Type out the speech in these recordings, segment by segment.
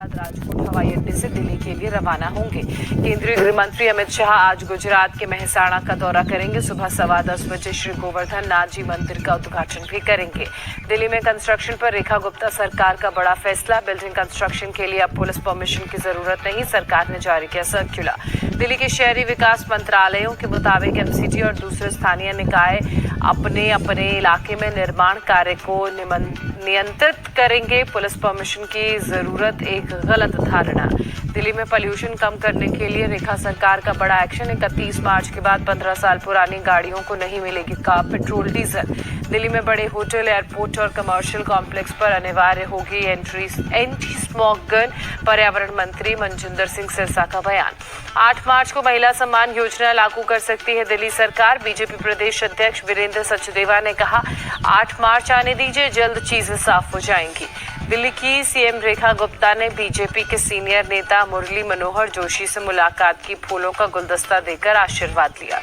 राजकोट हवाई अड्डे से दिल्ली के लिए रवाना होंगे। केंद्रीय गृह मंत्री अमित शाह आज गुजरात के मेहसाणा का दौरा करेंगे। सुबह 10:15 बजे श्री गोवर्धन नाथ जी मंदिर का उद्घाटन भी करेंगे। दिल्ली में कंस्ट्रक्शन पर रेखा गुप्ता सरकार का बड़ा फैसला। बिल्डिंग कंस्ट्रक्शन के लिए अब पुलिस परमिशन की जरूरत नहीं, सरकार ने जारी किया सर्कुलर। दिल्ली के शहरी विकास मंत्रालयों के मुताबिक एमसीटी और दूसरे स्थानीय निकाय अपने अपने इलाके में निर्माण कार्य को नियंत्रित करेंगे। पुलिस परमिशन की जरूरत एक गलत धारणा। दिल्ली में पॉल्यूशन कम करने के लिए रेखा सरकार का बड़ा एक्शन। 31 मार्च के बाद 15 साल पुरानी गाड़ियों को नहीं मिलेगी पेट्रोल डीजल। दिल्ली में बड़े होटल, एयरपोर्ट और कमर्शियल कॉम्प्लेक्स पर अनिवार्य होगी एंटी स्मोक गन। पर्यावरण मंत्री मनजिंदर सिंह सिरसा का बयान। 8 मार्च को महिला सम्मान योजना लागू कर सकती है दिल्ली सरकार। बीजेपी प्रदेश अध्यक्ष वीरेंद्र सचदेवा ने कहा, 8 मार्च आने दीजिए, जल्द चीजें साफ हो जाएंगी। दिल्ली की सीएम रेखा गुप्ता ने बीजेपी के सीनियर नेता मुरली मनोहर जोशी से मुलाकात की। फूलों का गुलदस्ता देकर आशीर्वाद लिया।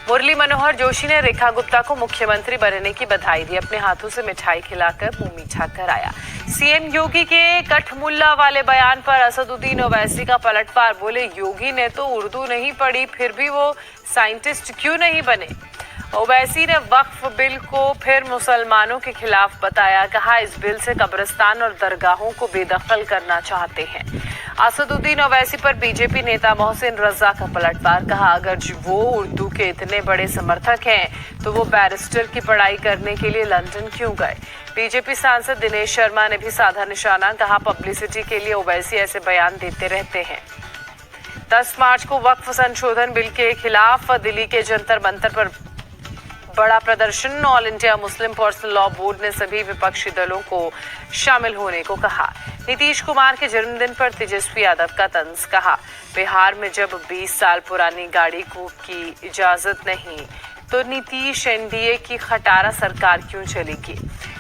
मुरली मनोहर जोशी ने रेखा गुप्ता को मुख्यमंत्री बनने की बधाई दी। अपने हाथों से मिठाई खिलाकर मुंह मीठा कराया। सीएम योगी के कठमुल्ला वाले बयान पर असदुद्दीन ओवैसी का पलटवार। बोले, योगी ने तो उर्दू नहीं पढ़ी, फिर भी वो साइंटिस्ट क्यों नहीं बने। ओवैसी ने वक्फ बिल को फिर मुसलमानों के खिलाफ बताया। कहा, इस बिल से कब्रिस्तान और दरगाहों को बेदखल करना चाहते हैं। असदुद्दीन ओवैसी पर बीजेपी नेता मोहसिन रजा का पलटवार। कहा, अगर वो उर्दू के इतने बड़े समर्थक हैं तो वो बैरिस्टर की पढ़ाई करने के लिए लंदन क्यों गए। बीजेपी सांसद दिनेश शर्मा ने भी साधा निशाना। कहा, पब्लिसिटी के लिए ओवैसी ऐसे बयान देते रहते हैं। 10 मार्च को वक्फ संशोधन बिल के खिलाफ दिल्ली के जंतर मंतर पर बड़ा प्रदर्शन। All India Muslim personal law board ने सभी विपक्षी दलों को शामिल होने को कहा। नीतीश कुमार के जन्मदिन पर तेजस्वी यादव का तंज। कहा, बिहार में जब 20 साल पुरानी गाड़ी की इजाजत नहीं तो नीतीश एनडीए की खटारा सरकार क्यों चलेगी।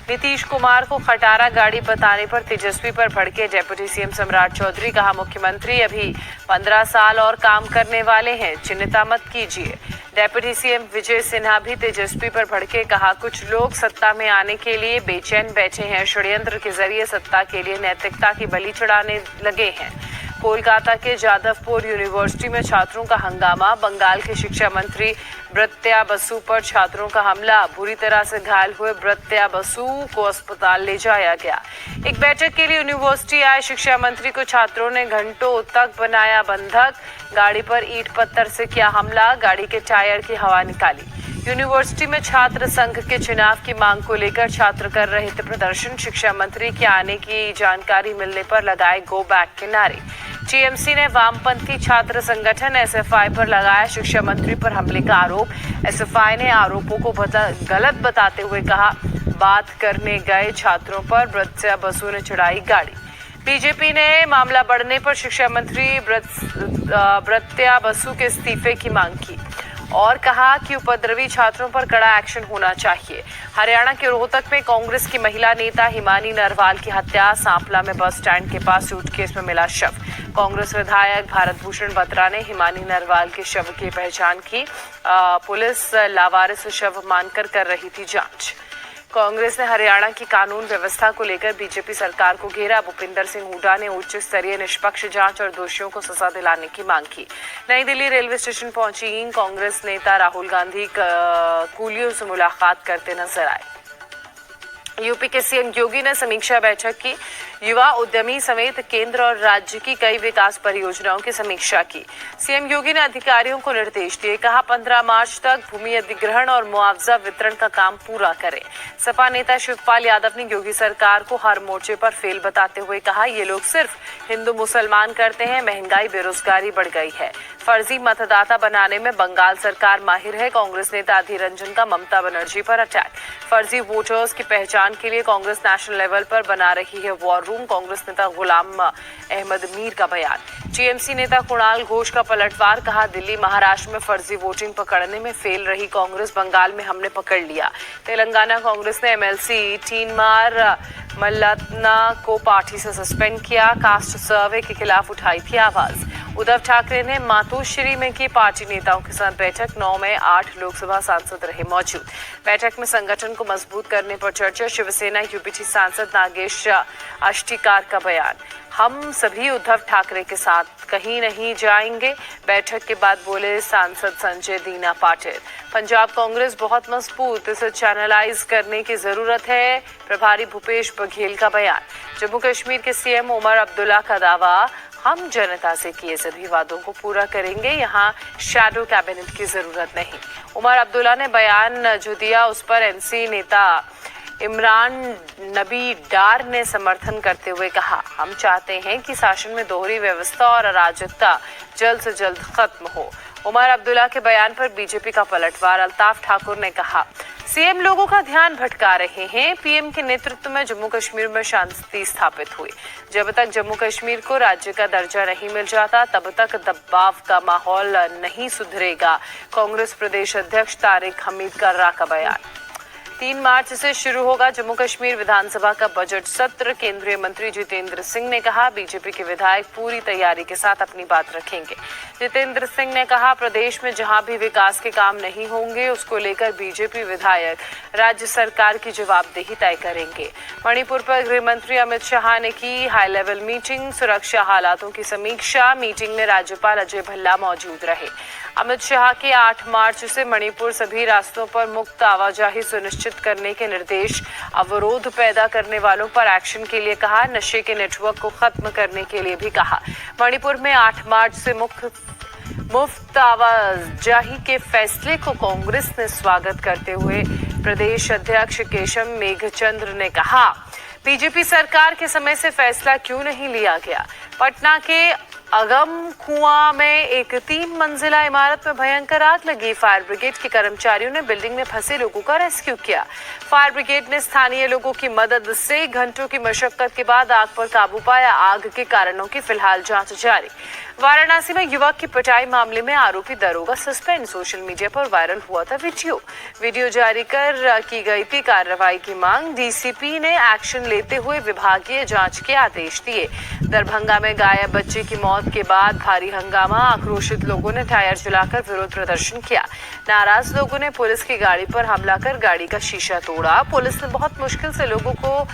नीतीश कुमार को खटारा गाड़ी बताने पर तेजस्वी पर भड़के डेप्यूटी सीएम सम्राट चौधरी। कहा, मुख्यमंत्री अभी 15 साल और काम करने वाले हैं, चिंता मत कीजिए। डेप्यूटी सीएम विजय सिन्हा भी तेजस्वी पर भड़के। कहा, कुछ लोग सत्ता में आने के लिए बेचैन बैठे हैं, षड्यंत्र के जरिए सत्ता के लिए नैतिकता की बलि चढ़ाने लगे हैं। कोलकाता के जादवपुर यूनिवर्सिटी में छात्रों का हंगामा। बंगाल के शिक्षा मंत्री ब्रत्या बसु पर छात्रों का हमला। बुरी तरह से घायल हुए ब्रत्या बसु को अस्पताल ले जाया गया। एक बैठक के लिए यूनिवर्सिटी आए शिक्षा मंत्री को छात्रों ने घंटों तक बनाया बंधक। गाड़ी पर ईंट पत्थर से किया हमला। गाड़ी के टायर की हवा निकाली। यूनिवर्सिटी में छात्र संघ के चुनाव की मांग को लेकर छात्र कर रहे थे प्रदर्शन। शिक्षा मंत्री के आने की जानकारी मिलने पर लगाए गो बैक के नारे। टीएमसी ने वामपंथी छात्र संगठन एसएफआई पर लगाया शिक्षा मंत्री पर हमले का आरोप। एसएफआई ने आरोपों को गलत बताते हुए कहा, बात करने गए छात्रों पर ब्रत्या बसु ने चढ़ाई गाड़ी। बीजेपी ने मामला बढ़ने पर शिक्षा मंत्री ब्रत्या बसु के इस्तीफे की मांग की और कहा कि उपद्रवी छात्रों पर कड़ा एक्शन होना चाहिए। हरियाणा के रोहतक में कांग्रेस की महिला नेता हिमानी नरवाल की हत्या। सांपला में बस स्टैंड के पास सूटकेस में मिला शव। कांग्रेस विधायक भारत भूषण बत्रा ने हिमानी नरवाल के शव की पहचान की। पुलिस लावारिस शव मानकर कर रही थी जांच। कांग्रेस ने हरियाणा की कानून व्यवस्था को लेकर बीजेपी सरकार को घेरा। भूपिंदर सिंह हुड्डा ने उच्च स्तरीय निष्पक्ष जांच और दोषियों को सजा दिलाने की मांग की। नई दिल्ली रेलवे स्टेशन पहुंची कांग्रेस नेता राहुल गांधी कूलियों से मुलाकात करते नजर आए। यूपी के सीएम योगी ने समीक्षा बैठक की। युवा उद्यमी समेत केंद्र और राज्य की कई विकास परियोजनाओं की समीक्षा की। सीएम योगी ने अधिकारियों को निर्देश दिए। कहा, 15 मार्च तक भूमि अधिग्रहण और मुआवजा वितरण का काम पूरा करें। सपा नेता शिवपाल यादव ने योगी सरकार को हर मोर्चे पर फेल बताते हुए कहा, ये लोग सिर्फ हिंदू मुसलमान करते हैं। महंगाई, बेरोजगारी बढ़ गई है। फर्जी मतदाता बनाने में बंगाल सरकार माहिर है। कांग्रेस नेता अधीर रंजन का ममता बनर्जी पर अटैक। फर्जी वोटर्स की पहचान के लिए कांग्रेस नेशनल लेवल पर बना रही है वॉर रूम। कांग्रेस नेता गुलाम अहमद मीर का बयान। टीएमसी नेता कुणाल घोष का पलटवार। कहा, दिल्ली महाराष्ट्र में फर्जी वोटिंग पकड़ने में फेल रही कांग्रेस, बंगाल में हमने पकड़ लिया। तेलंगाना कांग्रेस ने एमएलसी टीनमार मल्लन्ना को पार्टी से सस्पेंड किया। कास्ट सर्वे के खिलाफ उठाई थी आवाज। उद्धव ठाकरे ने मातोश्री में की पार्टी नेताओं के साथ बैठक। 9 में 8 लोकसभा सांसद रहे मौजूद। बैठक में संगठन को मजबूत करने पर चर्चा। शिवसेना यूपीटी सांसद नागेश अष्टिकार का बयान, हम सभी उद्धव ठाकरे के साथ कहीं नहीं जाएंगे। बैठक के बाद बोले सांसद संजय दीना पाटिल, पंजाब कांग्रेस बहुत मजबूत, इसे चैनलाइज करने की जरूरत है। प्रभारी भूपेश बघेल का बयान। जम्मू कश्मीर के सीएम उमर अब्दुल्ला का दावा, हम जनता से किए सभी वादों को पूरा करेंगे, यहाँ शैडो कैबिनेट की जरूरत नहीं। उमर अब्दुल्ला ने बयान जो दिया उस पर एनसी नेता इमरान नबी डार ने समर्थन करते हुए कहा, हम चाहते हैं कि शासन में दोहरी व्यवस्था और अराजकता जल्द से जल्द खत्म हो। उमर अब्दुल्ला के बयान पर बीजेपी का पलटवार। अल्ताफ ठाकुर ने कहा, सीएम लोगों का ध्यान भटका रहे हैं। पीएम के नेतृत्व में जम्मू कश्मीर में शांति स्थापित हुई। जब तक जम्मू कश्मीर को राज्य का दर्जा नहीं मिल जाता तब तक दबाव का माहौल नहीं सुधरेगा। कांग्रेस प्रदेश अध्यक्ष तारिक हमीद कर्रा का बयान। 3 मार्च से शुरू होगा जम्मू कश्मीर विधानसभा का बजट सत्र। केंद्रीय मंत्री जितेंद्र सिंह ने कहा, बीजेपी के विधायक पूरी तैयारी के साथ अपनी बात रखेंगे। जितेंद्र सिंह ने कहा, प्रदेश में जहां भी विकास के काम नहीं होंगे उसको लेकर बीजेपी विधायक राज्य सरकार की जवाबदेही तय करेंगे। मणिपुर पर गृह मंत्री अमित शाह ने की हाई लेवल मीटिंग, सुरक्षा हालातों की समीक्षा। मीटिंग में राज्यपाल अजय भल्ला मौजूद रहे। अमित शाह के 8 मार्च से मणिपुर सभी रास्तों पर मुक्त आवाजाही सुनिश्चित करने के निर्देश। अवरोध पैदा करने वालों पर एक्शन के लिए कहा। नशे के नेटवर्क को खत्म करने के लिए भी कहा। मणिपुर में 8 मार्च से मुफ्त आवाजाही के फैसले को कांग्रेस ने स्वागत करते हुए प्रदेश अध्यक्ष केशव मेघचंद्र ने कहा, बीजेपी सरकार के समय से फैसला क्यों नहीं लिया गया। पटना के अगम कुआं में एक 3 मंजिला इमारत में भयंकर आग लगी। फायर ब्रिगेड के कर्मचारियों ने बिल्डिंग में फंसे लोगों का रेस्क्यू किया। फायर ब्रिगेड ने स्थानीय लोगों की मदद से घंटों की मशक्कत के बाद आग पर काबू पाया। आग के कारणों की फिलहाल जांच जारी। वाराणसी में युवक की पिटाई मामले में आरोपी दरोगा सस्पेंड। सोशल मीडिया पर वायरल हुआ था वीडियो जारी कर की गई थी कार्रवाई की मांग। डीसीपी ने एक्शन लेते हुए विभागीय जांच के आदेश दिए। दरभंगा में गायब बच्चे की मौत के बाद भारी हंगामा। आक्रोशित लोगों ने टायर जलाकर विरोध प्रदर्शन किया। नाराज लोगों ने पुलिस की गाड़ी पर हमला कर गाड़ी का शीशा तोड़ा। पुलिस ने बहुत मुश्किल से लोगों को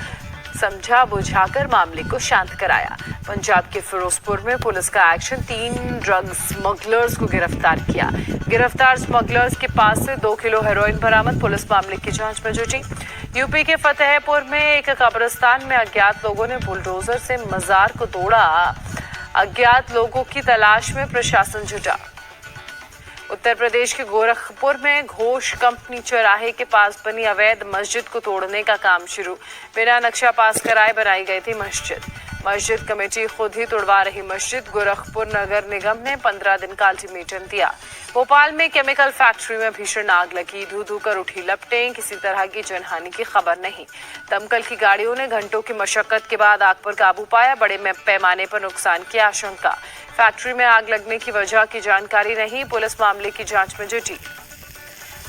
समझा बुझाकर मामले को शांत कराया। पंजाब के फिरोजपुर में पुलिस का एक्शन। 3 ड्रग स्मगलर्स को गिरफ्तार किया। गिरफ्तार स्मगलर्स के पास से 2 किलो हेरोइन बरामद। पुलिस मामले की जांच में जुटी। यूपी के फतेहपुर में एक कब्रिस्तान में अज्ञात लोगों ने बुलडोजर से मजार को तोड़ा। अज्ञात लोगों की तलाश में प्रशासन जुटा। उत्तर प्रदेश के गोरखपुर में घोष कंपनी चौराहे के पास बनी अवैध मस्जिद को तोड़ने का काम शुरू। बिना नक्शा पास कराए बनाई गई थी मस्जिद कमेटी खुद ही तोड़वा रही मस्जिद। गोरखपुर नगर निगम ने 15 दिन का अल्टीमेटम दिया। भोपाल में केमिकल फैक्ट्री में भीषण आग लगी। धू धू कर उठी लपटें। किसी तरह की जनहानि की खबर नहीं। दमकल की गाड़ियों ने घंटों की मशक्कत के बाद आग पर काबू पाया। बड़े पैमाने पर नुकसान की आशंका। फैक्ट्री में आग लगने की वजह की जानकारी नहीं। पुलिस मामले की जांच में जुटी।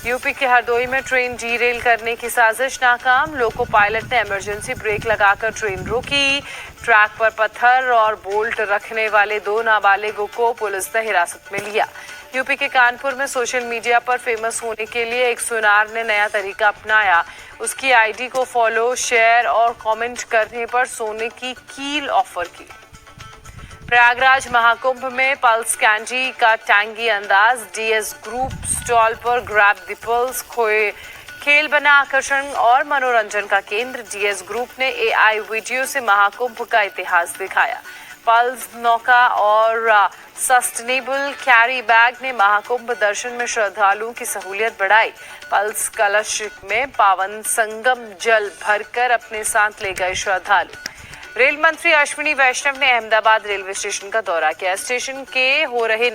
यूपी के हरदोई में ट्रेन डीरेल करने की साजिश नाकाम। लोको पायलट ने इमरजेंसी ब्रेक लगाकर ट्रेन रोकी। ट्रैक पर पत्थर और बोल्ट रखने वाले 2 नाबालिगों को पुलिस ने हिरासत में लिया। यूपी के कानपुर में सोशल मीडिया पर फेमस होने के लिए एक सुनार ने नया तरीका अपनाया। उसकी आईडी को फॉलो, शेयर और कमेंट करने पर सोने की कील ऑफर की। प्रयागराज महाकुंभ में पल्स कैंडी का टैंगी अंदाज। डीएस ग्रुप स्टॉल पर ग्रैब द पल्स खेल बना आकर्षण और मनोरंजन का केंद्र। डीएस ग्रुप ने एआई वीडियो से महाकुंभ का इतिहास दिखाया। पल्स नौका और सस्टेनेबल कैरी बैग ने महाकुंभ दर्शन में श्रद्धालुओं की सहूलियत बढ़ाई। पल्स कलश में पावन संगम जल भरकर अपने साथ ले गए श्रद्धालु। रेल मंत्री अश्विनी वैष्णव ने अहमदाबाद रेलवे स्टेशन का दौरा किया। स्टेशन के हो रहे